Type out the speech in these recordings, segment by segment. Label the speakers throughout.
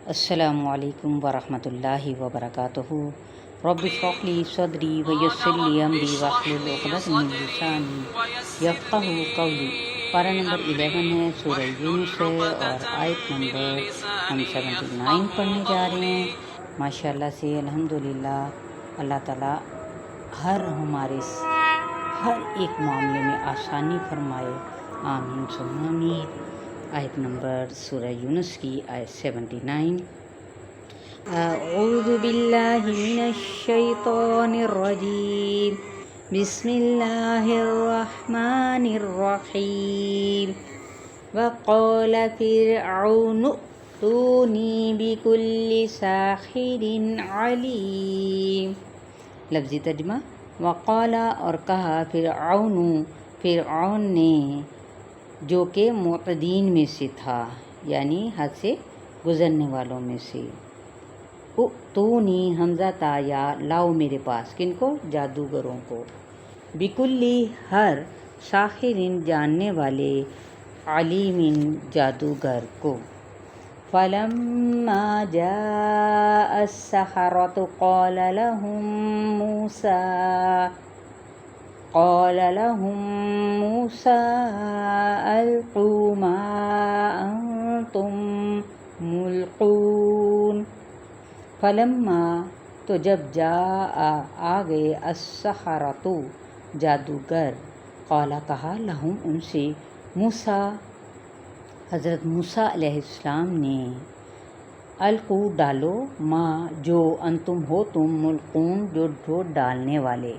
Speaker 1: السلام علیکم ورحمۃ اللہ وبرکاتہ۔ رب اشرح لی صدری ویسر لی امری واحلل عقدۃ من لسانی یفقہوا قولی۔ پارہ نمبر 11 ہے، سورہ یونس ہے اور آیت نمبر ہم 79 پڑھنے جا رہے ہیں۔ ماشاءاللہ سے الحمدللہ اللہ تعالیٰ ہمارے ہر ایک معاملے میں آسانی فرمائے، آمین ثم آمین۔ آیت نمبر سورہ یونس کی آیت 79۔ اعوذ باللہ من الشیطان الرجیم، بسم اللہ الرحمن الرحیم۔ وقال فرعون ائتونی بکل ساحر علیم۔ لفظی ترجمہ، وقال اور کہا، فرعون نے جو کہ معتدین میں سے تھا، یعنی حد سے گزرنے والوں میں سے۔ ائتونی حمزہ تا یا، لاؤ میرے پاس، کن کو؟ جادوگروں کو۔ بکلی ہر، ساحرین جاننے والے، علیم جادوگر کو۔ فلما جاء السحرة قال لهم موسى ألقوا ما أنتم ملقون۔ فلما تو جب آ گئے، السحرۃ جادوگر، قال کہا، لہم ان سے، موسیٰ حضرت موسیٰ علیہ السلام نے، القوا ڈالو، ما جو، انتم ہو تم، ملقون جو ڈالنے والے۔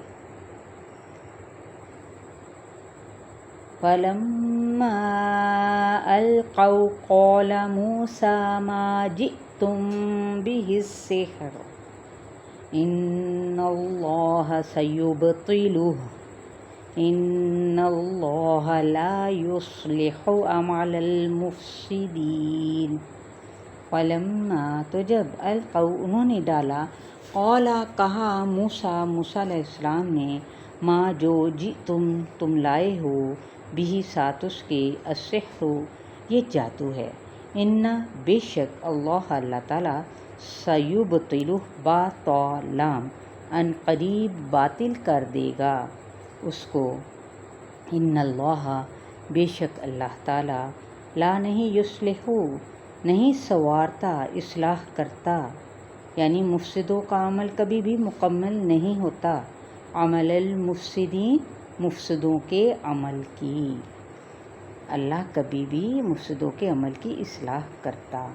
Speaker 1: فلما القوا قال موسى ما جئتم به السحر ان الله سيبطله ان الله لا يصلح عمل المفسدين۔ فلما تو جب القوا انہوں نے ڈالا، قال کہا، موسیٰ علیہ السلام نے، ما جو، تم لائے ہو، بھی ساتھ اس کے، السحر یہ جادو ہے، ان بے شک، اللہ تعالیٰ، سیبطلہ با تو لام، ان قریب باطل کر دے گا اس کو، ان اللہ بے شک اللہ تعالیٰ، لا نہیں، یصلح نہیں سنوارتا، اصلاح کرتا، یعنی مفسدوں کا عمل کبھی بھی مکمل نہیں ہوتا، عمل المفسدین مفسدوں کے عمل کی، اللہ کبھی بھی مفسدوں کے عمل کی اصلاح کرتا۔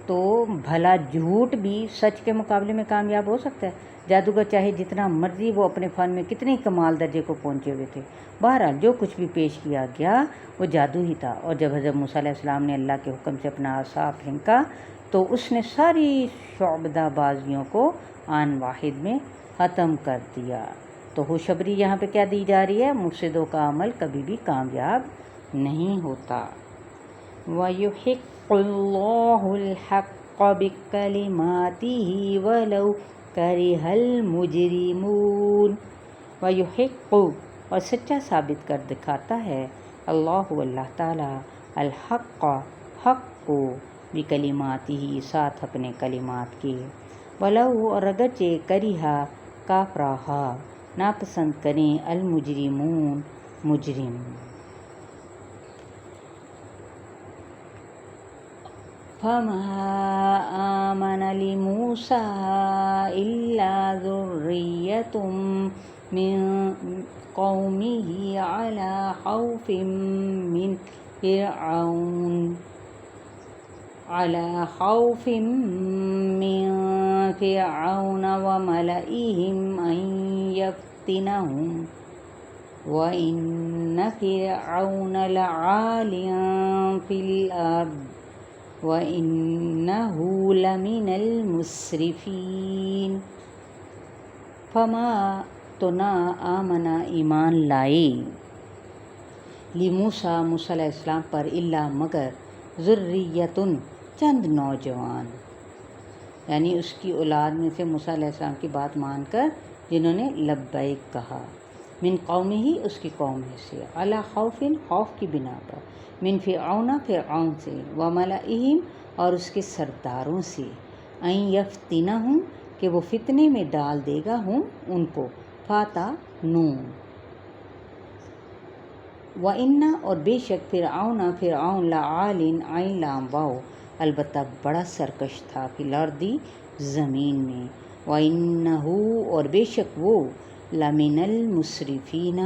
Speaker 1: تو بھلا جھوٹ بھی سچ کے مقابلے میں کامیاب ہو سکتا ہے؟ جادوگر چاہے جتنا مرضی وہ اپنے فن میں کتنے کمال درجے کو پہنچے ہوئے تھے، بہرحال جو کچھ بھی پیش کیا گیا وہ جادو ہی تھا۔ اور جب حضرت موسیٰ علیہ السلام نے اللہ کے حکم سے اپنا عصا پھینکا تو اس نے ساری شعبدہ بازیوں کو آن واحد میں ختم کر دیا۔ تو خوشخبری یہاں پہ کیا دی جا رہی ہے؟ مفسدوں کا عمل کبھی بھی کامیاب نہیں ہوتا۔ وَيُحِقُّ اللَّهُ الْحَقَّ بِكَلِمَاتِهِ وَلَوْ كَرِهَ الْمُجْرِمُونَ۔ وَيُحِقُّ اور سچا ثابت کر دکھاتا ہے، اللہ تعالیٰ، الحق حق کو، بکلماتہ ساتھ اپنے کلمات کے، ولو اور اگرچہ، کریہا کافراہا ناپسند کریں، المجرمون مجرم۔ فما آمن لموسى إلا ذرية من قومه على خوف من فرعون وملئهم أن يفتنهم وإن فرعون لعال في الأرض وَإِنَّهُ لَمِنَ الْمُسْرِفِينَ۔ فما تو نہ، آمنا ایمان لائے، لموسیٰ موسیٰ علیہ السلام پر، الا مگر، ذریۃن چند نوجوان، یعنی اس کی اولاد میں سے موسیٰ علیہ السلام کی بات مان کر جنہوں نے لبیک کہا، من قوم ہی اس کی قوم سے، علی خوف خوف کی بنا پر، من فرعون فرعون سے، وملئہم اور اس کے سرداروں سے، این یفتنہم کہ وہ فتنے میں ڈال دے گا ہم ان کو، فاتا نون، وَإِنَّ اور بے شک فرعون لعال عین لام واو البتہ بڑا سرکش تھا، فی الارض زمین میں، وَإِنَّهُ اور بے شک وہ لمن المسرفین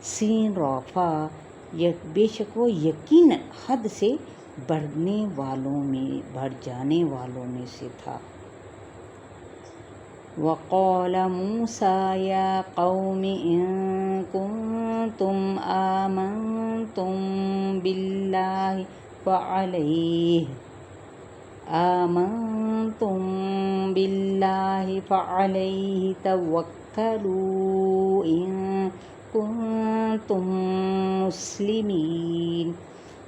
Speaker 1: سین رافا بے شک وہ یقیناً حد سے بڑھ جانے والوں میں سے تھا۔ وقال موسیٰ یا قوم ان کنتم آمنتم باللہ فعلیہ توکلوا ان کنتم مسلمین۔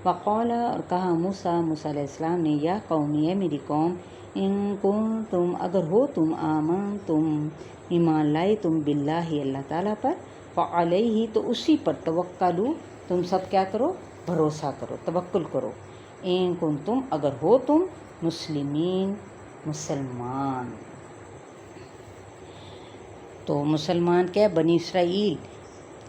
Speaker 1: وقال اور کہا موسیٰ علیہ السلام نے، یا قومی ہے میری قوم، ان کنتم اگر ہو تم، آمنتم ایمان لائے تم، باللہ اللہ تعالیٰ پر، فعلیہ تو اسی پر، توکلوا تم سب کیا کرو، بھروسہ کرو، توکل کرو، ان کنتم اگر ہو تم، مسلمین مسلمان۔ تو مسلمان کیا، بنی اسرائیل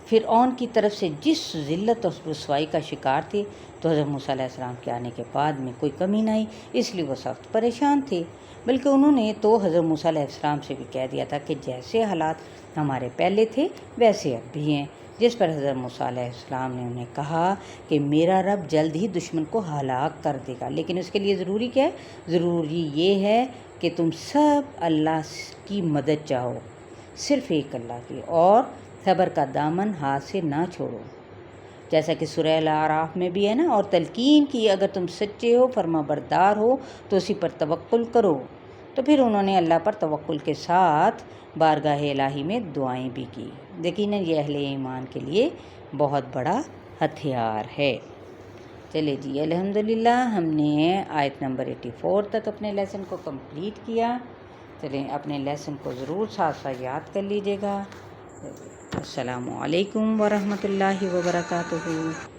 Speaker 1: فرعون کی طرف سے جس ذلت اور رسوائی کا شکار تھے، تو حضرت موسیٰ علیہ السلام کے آنے کے بعد میں کوئی کمی نہیں، اس لیے وہ سخت پریشان تھے، بلکہ انہوں نے تو حضرت موسیٰ علیہ السلام سے بھی کہہ دیا تھا کہ جیسے حالات ہمارے پہلے تھے ویسے اب بھی ہیں، جس پر حضرت موسیٰ علیہ السلام نے انہیں کہا کہ میرا رب جلد ہی دشمن کو ہلاک کر دے گا، لیکن اس کے لیے ضروری کیا ہے، ضروری یہ ہے کہ تم سب اللہ کی مدد چاہو، صرف ایک اللہ کی، اور صبر کا دامن ہاتھ سے نہ چھوڑو، جیسا کہ سورہ الاعراف میں بھی ہے نا، اور تلقین کی اگر تم سچے ہو، فرما بردار ہو تو اسی پر توکل کرو۔ تو پھر انہوں نے اللہ پر توکل کے ساتھ بارگاہ الہی میں دعائیں بھی کی۔ یقیناً یہ اہل ایمان کے لیے بہت بڑا ہتھیار ہے۔ چلے جی الحمدللہ ہم نے آیت نمبر 84 تک اپنے لیسن کو کمپلیٹ کیا۔ چلیں اپنے لیسن کو ضرور ساتھ ساتھ یاد کر لیجیے گا۔ السلام علیکم ورحمۃ اللہ وبرکاتہ۔